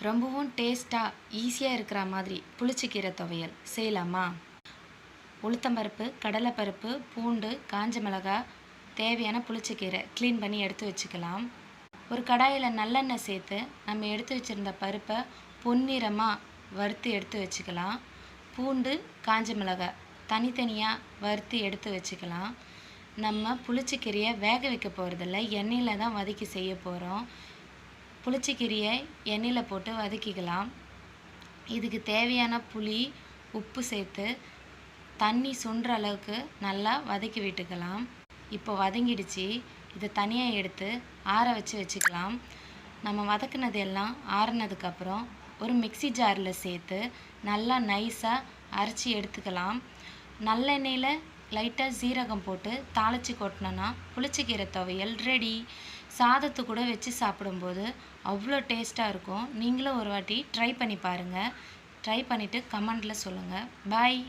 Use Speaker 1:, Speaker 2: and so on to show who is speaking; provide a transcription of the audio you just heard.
Speaker 1: ரொம்பவும் டேஸ்ட்டாக ஈஸியாக இருக்கிற மாதிரி புளிச்சக்கீரை துவையல் செய்யலாமா? உளுத்தம்பருப்பு, கடலைப்பருப்பு, பூண்டு, காஞ்ச மிளகாய், தேவையான புளிச்சக்கீரை க்ளீன் பண்ணி எடுத்து வச்சுக்கலாம். ஒரு கடாயில் நல்லெண்ணெய் சேர்த்து நம்ம எடுத்து வச்சுருந்த பருப்பை பொன்னிறமாக வறுத்து எடுத்து வச்சுக்கலாம். பூண்டு, காஞ்ச மிளகாய் தனித்தனியாக வறுத்து எடுத்து வச்சுக்கலாம். நம்ம புளிச்சக்கீரையை வேக வைக்க போகிறதில்ல, எண்ணெயில் தான் வதக்கி செய்ய போகிறோம். புளிச்சக்கீரையை எண்ணெயில் போட்டு வதக்கிக்கலாம். இதுக்கு தேவையான புளி, உப்பு சேர்த்து தண்ணி சுண்டுற அளவுக்கு நல்லா வதக்கி விட்டுக்கலாம். இப்போ வதங்கிடுச்சு. இதை தனியாக எடுத்து ஆற வச்சுக்கலாம். நம்ம வதக்குனது எல்லாம் ஆறுனதுக்கப்புறம் ஒரு மிக்ஸி ஜாரில் சேர்த்து நல்லா நைஸாக அரைச்சி எடுத்துக்கலாம். நல்லெண்ணெயில் லைட்டாக சீரகம் போட்டு தாளித்து கொட்டினோன்னா புளிச்சக்கீரை துவையல் ரெடி. சாதத்து கூட வச்சு சாப்பிடும்போது அவ்வளோ டேஸ்ட்டாக இருக்கும். நீங்களும் ஒரு வாட்டி ட்ரை பண்ணி பாருங்கள். ட்ரை பண்ணிவிட்டு கமெண்டில் சொல்லுங்கள். பாய்.